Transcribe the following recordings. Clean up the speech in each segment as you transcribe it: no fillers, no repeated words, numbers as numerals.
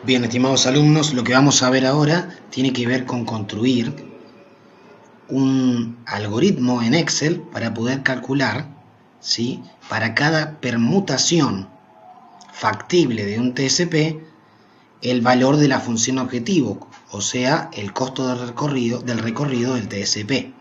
Bien, estimados alumnos, lo que vamos a ver ahora tiene que ver con construir un algoritmo en Excel para poder calcular, ¿sí?, para cada permutación factible de un TSP el valor de la función objetivo, o sea, el costo del recorrido del TSP.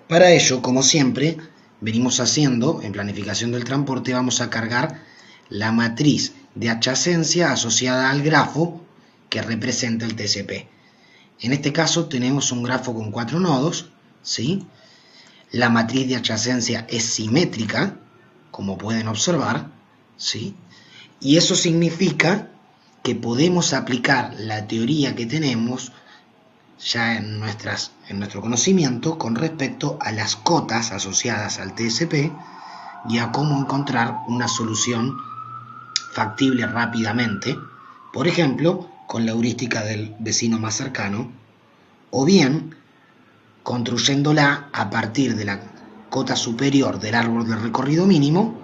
Para ello, como siempre, venimos haciendo en planificación del transporte, vamos a cargar la matriz de adyacencia asociada al grafo que representa el TSP. En este caso tenemos un grafo con 4 nodos, ¿sí? La matriz de adyacencia es simétrica, como pueden observar, ¿sí? Y eso significa que podemos aplicar la teoría que tenemos ya en nuestro conocimiento con respecto a las cotas asociadas al TSP y a cómo encontrar una solución factible rápidamente, por ejemplo, con la heurística del vecino más cercano, o bien construyéndola a partir de la cota superior del árbol de recorrido mínimo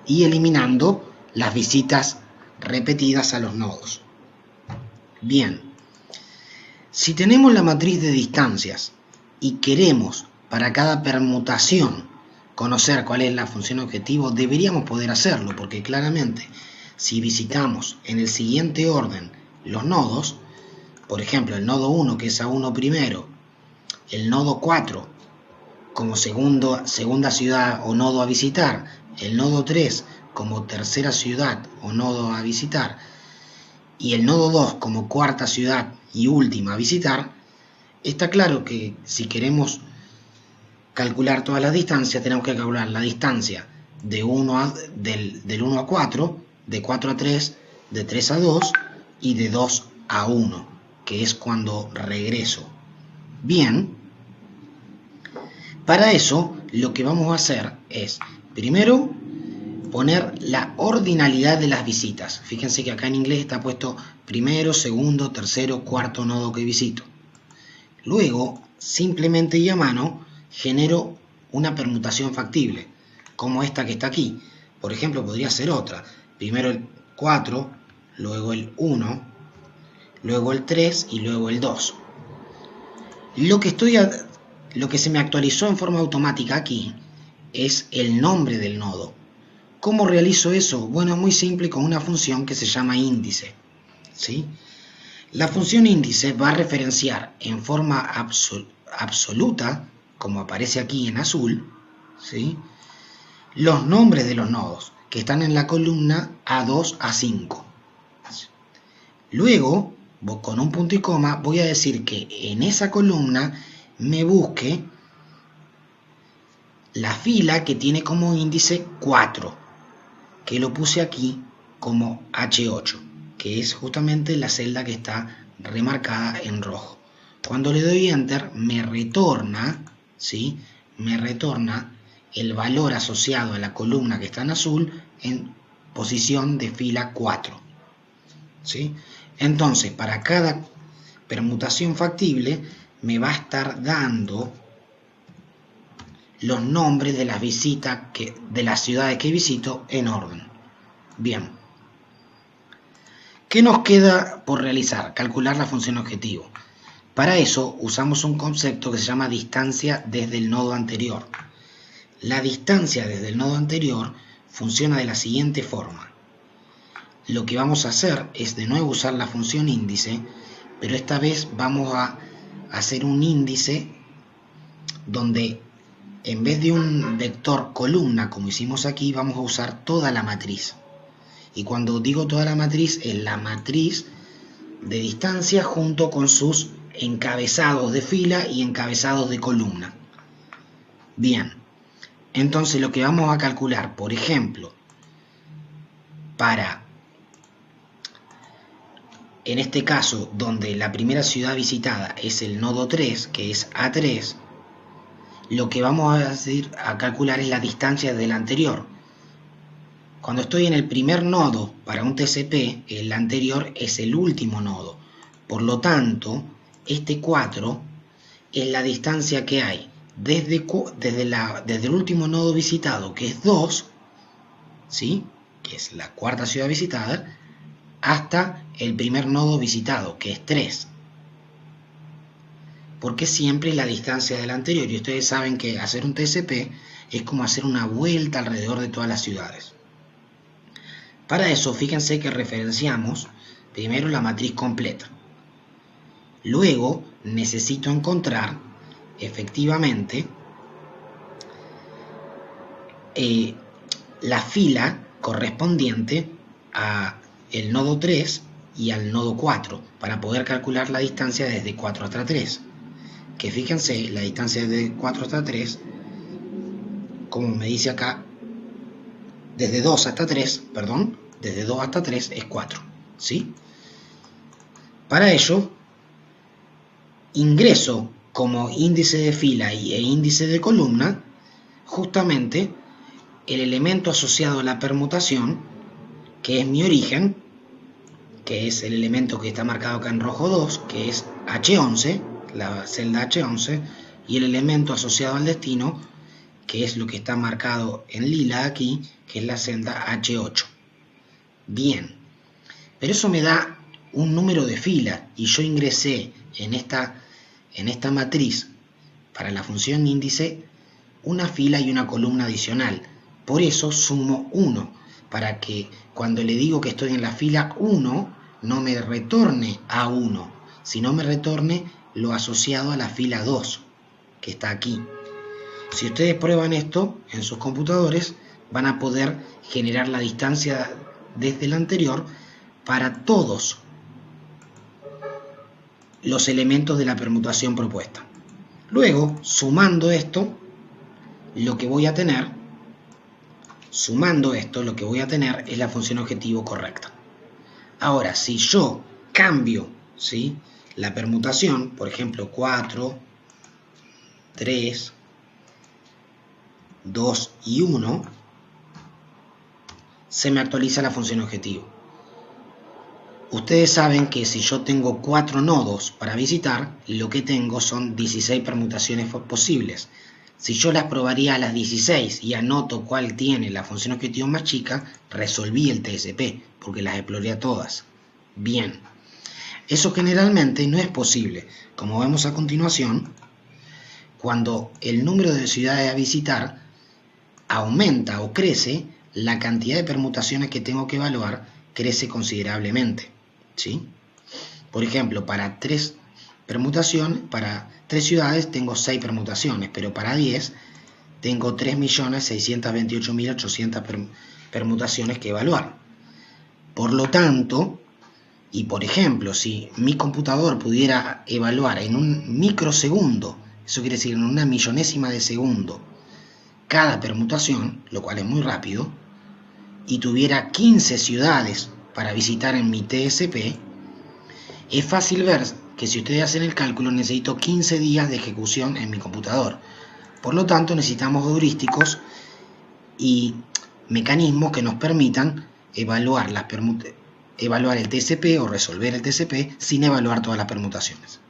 y eliminando las visitas repetidas a los nodos. Bien, si tenemos la matriz de distancias y queremos para cada permutación conocer cuál es la función objetivo, deberíamos poder hacerlo, porque claramente si visitamos en el siguiente orden los nodos, por ejemplo el nodo 1 que es A1 primero, el nodo 4 como segunda ciudad o nodo a visitar, el nodo 3 como tercera ciudad o nodo a visitar, y el nodo 2 como cuarta ciudad y última a visitar, está claro que si queremos calcular todas las distancias, tenemos que calcular la distancia del 1 a 4, de 4 a 3, de 3 a 2 y de 2 a 1, que es cuando regreso. Bien, para eso lo que vamos a hacer es, primero, poner la ordinalidad de las visitas. Fíjense que acá en inglés está puesto primero, segundo, tercero, cuarto nodo que visito. Luego, simplemente y a mano, genero una permutación factible, como esta que está aquí. Por ejemplo, podría ser otra. Primero el 4, luego el 1, luego el 3 y luego el 2. Lo que se me actualizó en forma automática aquí es el nombre del nodo. ¿Cómo realizo eso? Bueno, es muy simple, con una función que se llama índice, ¿sí? La función índice va a referenciar en forma absoluta, como aparece aquí en azul, ¿sí?, los nombres de los nodos que están en la columna A2 a 5. Luego, con un punto y coma, voy a decir que en esa columna me busque la fila que tiene como índice 4, que lo puse aquí como H8, que es justamente la celda que está remarcada en rojo. Cuando le doy Enter, me retorna, ¿sí?, me retorna el valor asociado a la columna que está en azul en posición de fila 4, ¿sí? Entonces, para cada permutación factible, me va a estar dando los nombres de las visitas de las ciudades que visito en orden. Bien. ¿Qué nos queda por realizar? Calcular la función objetivo. Para eso usamos un concepto que se llama distancia desde el nodo anterior. La distancia desde el nodo anterior funciona de la siguiente forma. Lo que vamos a hacer es de nuevo usar la función índice, pero esta vez vamos a hacer un índice donde en vez de un vector columna como hicimos aquí, vamos a usar toda la matriz. Y cuando digo toda la matriz, es la matriz de distancia junto con sus encabezados de fila y encabezados de columna. Bien, entonces lo que vamos a calcular, por ejemplo, en este caso, donde la primera ciudad visitada es el nodo 3, que es A3, lo que vamos a calcular es la distancia del anterior. Cuando estoy en el primer nodo para un TCP, el anterior es el último nodo. Por lo tanto, este 4 es la distancia que hay desde el último nodo visitado, que es 2, ¿sí?, que es la cuarta ciudad visitada, hasta el primer nodo visitado, que es 3. Porque siempre es la distancia del anterior. Y ustedes saben que hacer un TCP es como hacer una vuelta alrededor de todas las ciudades. Para eso, fíjense que referenciamos primero la matriz completa. Luego, necesito encontrar, efectivamente, la fila correspondiente al nodo 3 y al nodo 4, para poder calcular la distancia desde 4 hasta 3. Que fíjense, la distancia de 4 hasta 3, como me dice acá, desde 2 hasta 3, perdón, desde 2 hasta 3 es 4, ¿sí? Para ello, ingreso como índice de fila e índice de columna, justamente el elemento asociado a la permutación, que es mi origen, que es el elemento que está marcado acá en rojo 2, que es H11, la celda H11, y el elemento asociado al destino, que es lo que está marcado en lila aquí, que es la celda H8. Bien, pero eso me da un número de fila, y yo ingresé en esta matriz para la función índice una fila y una columna adicional. Por eso sumo 1, para que cuando le digo que estoy en la fila 1 no me retorne A1, sino me retorne lo asociado a la fila 2, que está aquí. Si ustedes prueban esto en sus computadores, van a poder generar la distancia desde el anterior para todos los elementos de la permutación propuesta. Luego, sumando esto, lo que voy a tener es la función objetivo correcta. Ahora, si yo cambio, ¿sí?, la permutación, por ejemplo, 4, 3, 2 y 1, se me actualiza la función objetivo. Ustedes saben que si yo tengo 4 nodos para visitar, lo que tengo son 16 permutaciones posibles. Si yo las probaría a las 16 y anoto cuál tiene la función objetivo más chica, resolví el TSP, porque las exploré a todas. Bien, eso generalmente no es posible. Como vemos a continuación, cuando el número de ciudades a visitar aumenta o crece, la cantidad de permutaciones que tengo que evaluar crece considerablemente, ¿sí? Por ejemplo, para 3 ciudades tengo 6 permutaciones, pero para 10 tengo 3.628.800 permutaciones que evaluar. Por lo tanto, y por ejemplo, si mi computador pudiera evaluar en un microsegundo, eso quiere decir en una millonésima de segundo, cada permutación, lo cual es muy rápido, y tuviera 15 ciudades para visitar en mi TSP, es fácil ver que si ustedes hacen el cálculo necesito 15 días de ejecución en mi computador. Por lo tanto, necesitamos heurísticos y mecanismos que nos permitan evaluar el TCP o resolver el TCP sin evaluar todas las permutaciones.